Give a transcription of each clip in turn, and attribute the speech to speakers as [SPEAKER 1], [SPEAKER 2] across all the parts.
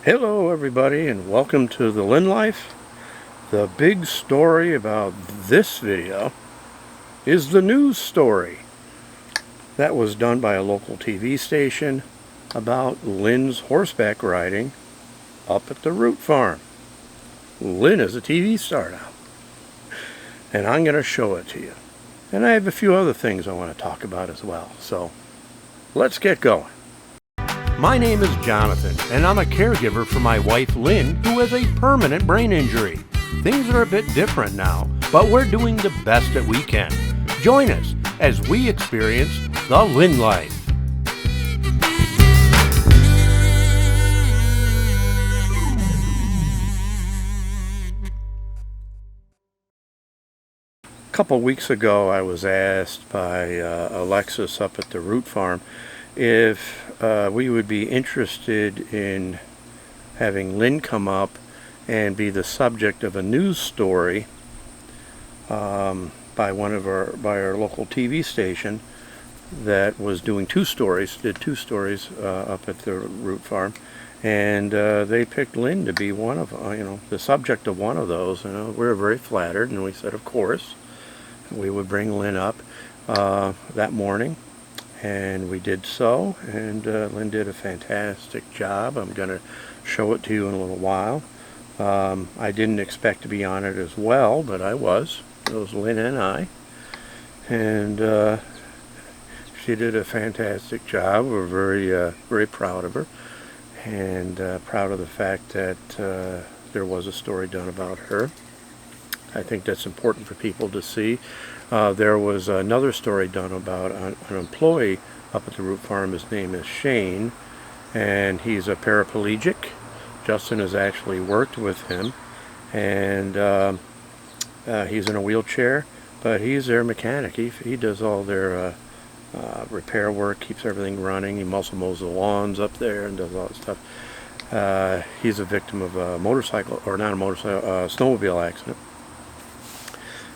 [SPEAKER 1] Hello everybody and welcome to the Lynne Life. The big story about this video is the news story that was done by a local TV station about Lynne's horseback riding up at the Root Farm. Lynne is a TV star now, and I'm going to show it to you. And I have a few other things I want to talk about as well, so let's get going. My name is Jonathan, and I'm a caregiver for my wife Lynne, who has a permanent brain injury. Things are a bit different now, but we're doing the best that we can. Join us as we experience the Lynne Life. A couple weeks ago, I was asked by Alexis up at the Root Farm if we would be interested in having Lynne come up and be the subject of a news story by our local TV station that was doing two stories up at the Root Farm, and they picked Lynne to be one of the subject of one of those. We were very flattered, and we said of course we would bring Lynne up that morning. And we did so, and Lynne did a fantastic job. I'm going to show it to you in a little while. I didn't expect to be on it as well, but I was. It was Lynne and I. And she did a fantastic job. We're very proud of her, and proud of the fact that there was a story done about her. I think that's important for people to see. There was another story done about an employee up at the Root Farm. His name is Shane, and he's a paraplegic. Justin has actually worked with him, and he's in a wheelchair, but he's their mechanic. He does all their repair work, keeps everything running. He also mows the lawns up there and does all that stuff. He's a victim of a snowmobile accident.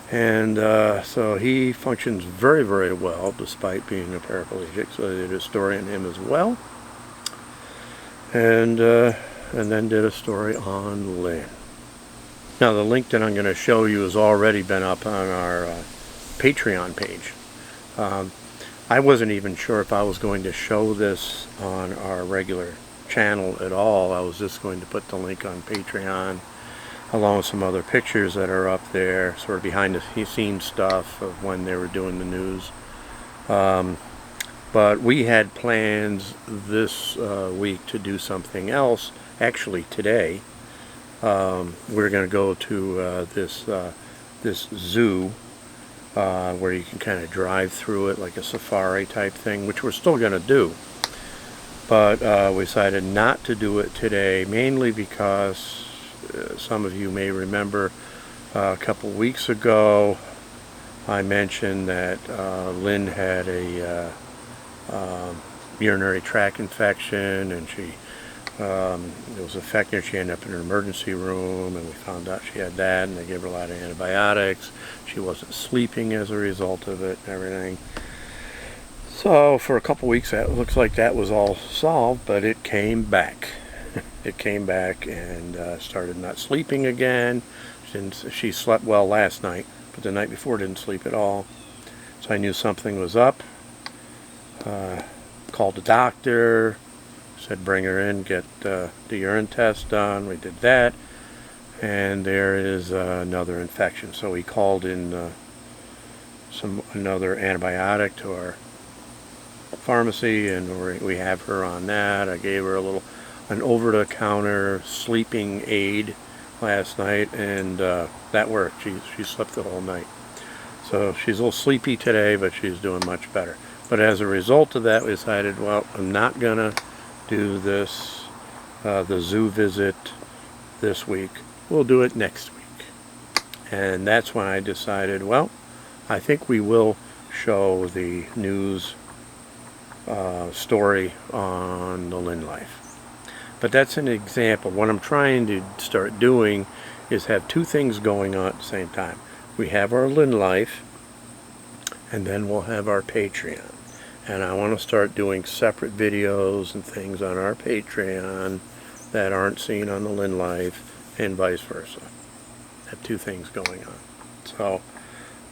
[SPEAKER 1] And so he functions very, very well despite being a paraplegic. So they did a story on him as well, and then did a story on Lynne. Now the link that I'm going to show you has already been up on our Patreon page. I wasn't even sure if I was going to show this on our regular channel at all. I was just going to put the link on Patreon, along with some other pictures that are up there, sort of behind the scenes stuff of when they were doing the news. But we had plans this week to do something else. Actually today, we're going to go to this zoo where you can kind of drive through it like a safari type thing, which we're still going to do. But we decided not to do it today, mainly because some of you may remember a couple weeks ago I mentioned that Lynne had a urinary tract infection, and it was affecting her. She ended up in an emergency room, and we found out she had that, and they gave her a lot of antibiotics. She wasn't sleeping as a result of it and everything. So for a couple weeks it looks like that was all solved, but it came back. It came back and started not sleeping again. She slept well last night, but the night before didn't sleep at all. So I knew something was up. Called the doctor, said bring her in, get the urine test done. We did that, and there is another infection. So we called in another antibiotic to our pharmacy, and we have her on that. I gave her an over-the-counter sleeping aid last night, and that worked. She slept the whole night. So she's a little sleepy today, but she's doing much better. But as a result of that, we decided, well, I'm not going to do this, the zoo visit this week. We'll do it next week. And that's when I decided, well, I think we will show the news story on the Lynne Life. But that's an example. What I'm trying to start doing is have two things going on at the same time. We have our Lynne Life, and then we'll have our Patreon. And I want to start doing separate videos and things on our Patreon that aren't seen on the Lynne Life, and vice versa. Have two things going on. So,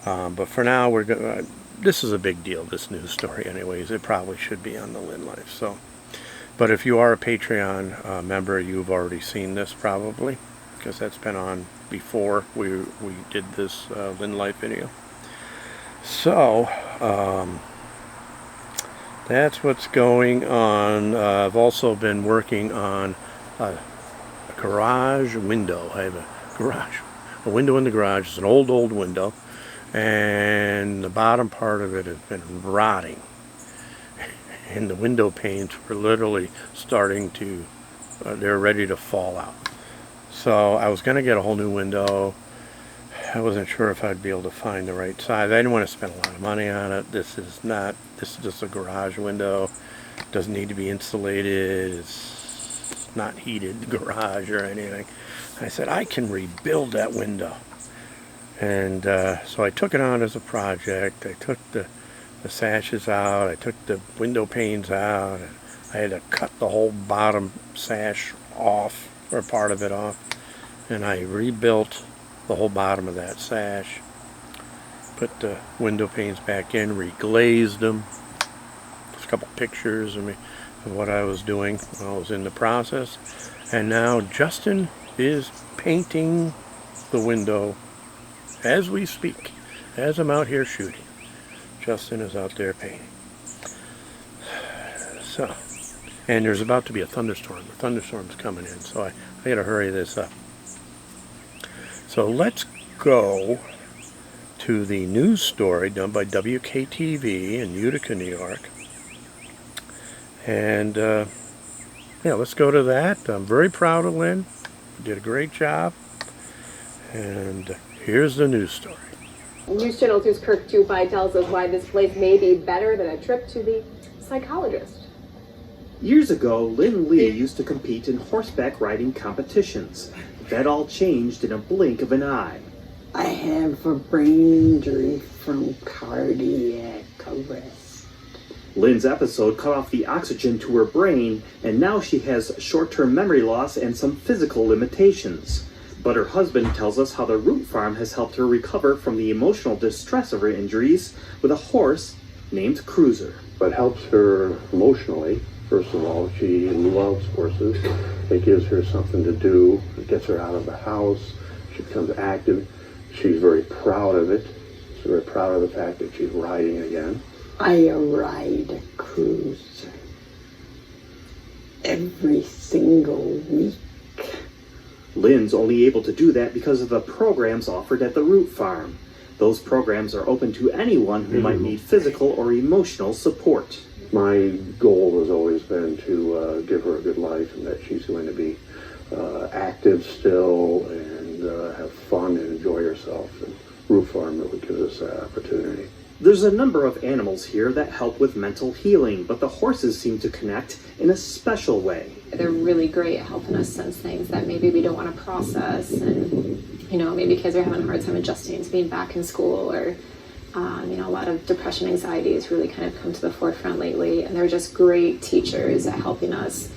[SPEAKER 1] but for now, we're going. This is a big deal. This news story, anyways. It probably should be on the Lynne Life. So, but if you are a Patreon member, you've already seen this probably, because that's been on before we did this Lynne Life video. So, that's what's going on. I've also been working on a garage window. I have a window in the garage. It's an old window, and the bottom part of it has been rotting. And the window panes were literally starting to, they're ready to fall out. So I was going to get a whole new window. I wasn't sure if I'd be able to find the right size. I didn't want to spend a lot of money on it. This is just a garage window. It doesn't need to be insulated. It's not heated garage or anything. I said, I can rebuild that window. And so I took it on as a project. I took the sashes out. I took the window panes out. I had to cut the whole bottom sash off, or part of it off. And I rebuilt the whole bottom of that sash, put the window panes back in, reglazed them. There's a couple pictures of what I was doing while I was in the process. And now Justin is painting the window as we speak, as I'm out here shooting. Justin is out there painting. So, and there's about to be a thunderstorm. The thunderstorm's coming in, so I gotta hurry this up. So let's go to the news story done by WKTV in Utica, New York. And yeah, let's go to that. I'm very proud of Lynne. You did a great job. And here's the news story.
[SPEAKER 2] News Channel 2's Kirk Tupai tells us why this place may be better than a trip to the psychologist.
[SPEAKER 3] Years ago, Lynne Lee used to compete in horseback riding competitions. That all changed in a blink of an eye.
[SPEAKER 4] I have a brain injury from cardiac arrest.
[SPEAKER 3] Lynne's episode cut off the oxygen to her brain, and now she has short-term memory loss and some physical limitations. But her husband tells us how the Root Farm has helped her recover from the emotional distress of her injuries with a horse named Cruiser.
[SPEAKER 5] But helps her emotionally. First of all, she loves horses. It gives her something to do. It gets her out of the house. She becomes active. She's very proud of it. She's very proud of the fact that she's riding again.
[SPEAKER 4] I ride a Cruiser every single week.
[SPEAKER 3] Lynne's only able to do that because of the programs offered at the Root Farm. Those programs are open to anyone who might need physical or emotional support.
[SPEAKER 5] My goal has always been to give her a good life, and that she's going to be active still and have fun and enjoy herself. And Root Farm really gives us that opportunity.
[SPEAKER 3] There's a number of animals here that help with mental healing, but the horses seem to connect in a special way.
[SPEAKER 2] They're really great at helping us sense things that maybe we don't want to process, and maybe kids are having a hard time adjusting to being back in school, or a lot of depression, anxiety has really kind of come to the forefront lately, and they're just great teachers at helping us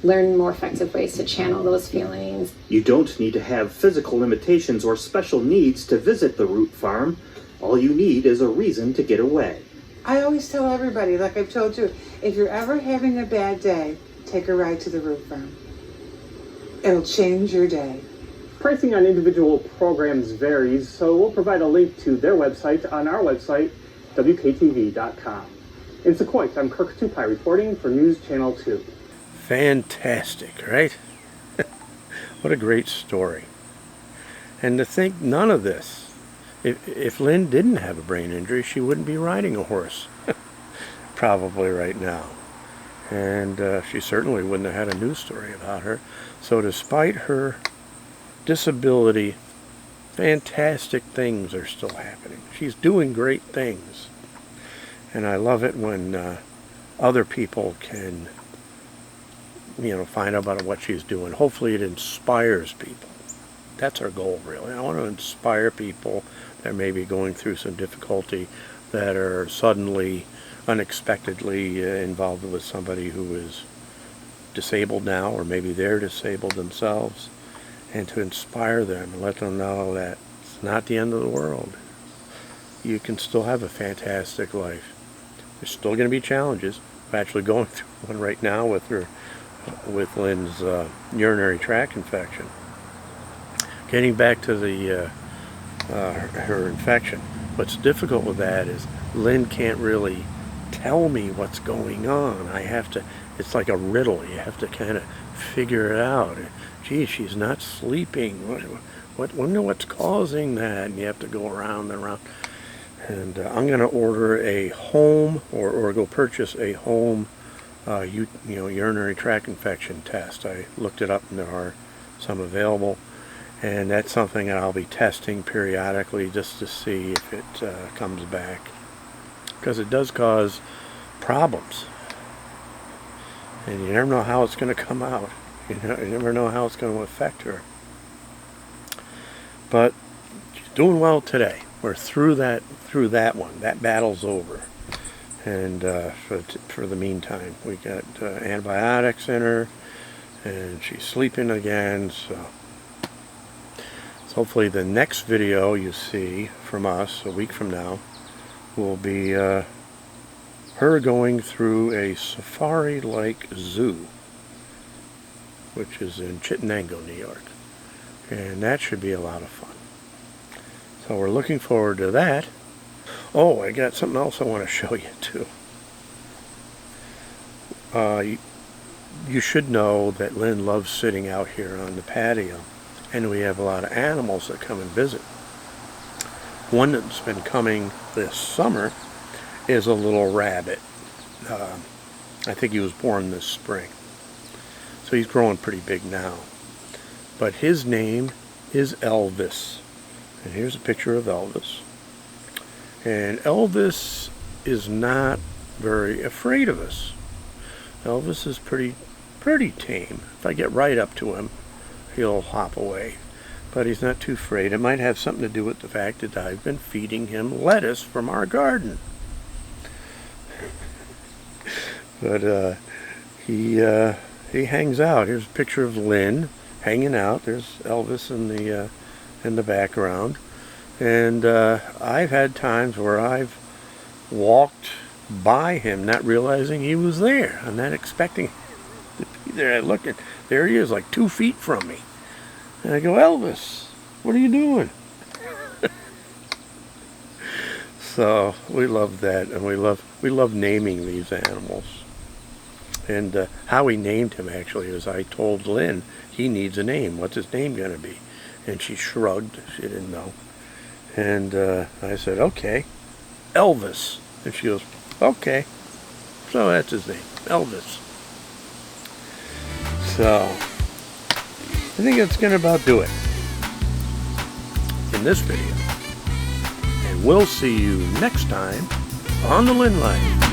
[SPEAKER 2] learn more effective ways to channel those feelings.
[SPEAKER 3] You don't need to have physical limitations or special needs to visit the Root Farm. All you need is a reason to get away.
[SPEAKER 6] I always tell everybody, like I've told you, if you're ever having a bad day, take a ride to the Root Farm. It'll change your day.
[SPEAKER 7] Pricing on individual programs varies, so we'll provide a link to their website on our website, WKTV.com. In Sequoia, I'm Kirk Tupai reporting for News Channel 2.
[SPEAKER 1] Fantastic, right? What a great story. And to think none of this, if Lynne didn't have a brain injury, she wouldn't be riding a horse probably right now. And she certainly wouldn't have had a news story about her. So despite her disability, fantastic things are still happening. She's doing great things. And I love it when other people can, find out about what she's doing. Hopefully it inspires people. That's our goal, really. I want to inspire people that may be going through some difficulty, that are suddenly, unexpectedly involved with somebody who is disabled now, or maybe they're disabled themselves, and to inspire them and let them know that it's not the end of the world. You can still have a fantastic life. There's still going to be challenges. I'm actually going through one right now with Lynne's urinary tract infection. Getting back to the her infection, what's difficult with that is Lynne can't really tell me what's going on. It's like a riddle. You have to kind of figure it out. Gee, she's not sleeping. Wonder what's causing that? And you have to go around and around. And I'm going to order a home, or go purchase a home, urinary tract infection test. I looked it up, and there are some available. And that's something that I'll be testing periodically just to see if it comes back. Because it does cause problems. And you never know how it's going to come out. You never know how it's going to affect her. But she's doing well today. We're through that one. That battle's over. And for the meantime, we got antibiotics in her, and she's sleeping again. So hopefully the next video you see from us a week from now will be her going through a safari-like zoo, which is in Chittenango, New York. And that should be a lot of fun. So we're looking forward to that. Oh, I got something else I want to show you too. You should know that Lynne loves sitting out here on the patio, and we have a lot of animals that come and visit. One that's been coming this summer is a little rabbit. I think he was born this spring. So he's growing pretty big now. But his name is Elvis. And here's a picture of Elvis. And Elvis is not very afraid of us. Elvis is pretty tame. If I get right up to him, he'll hop away. But he's not too afraid. It might have something to do with the fact that I've been feeding him lettuce from our garden. But he hangs out. Here's a picture of Lynne hanging out. There's Elvis in the background. And I've had times where I've walked by him not realizing he was there. I'm not expecting him to be there. I look, and there he is, like 2 feet from me. And I go, Elvis, what are you doing? So we love that, and we love naming these animals. And how we named him actually is I told Lynne he needs a name. What's his name going to be? And she shrugged. She didn't know. And I said, okay, Elvis. And she goes, okay. So that's his name, Elvis. So I think that's going to about do it in this video. And we'll see you next time on the Lynne Life.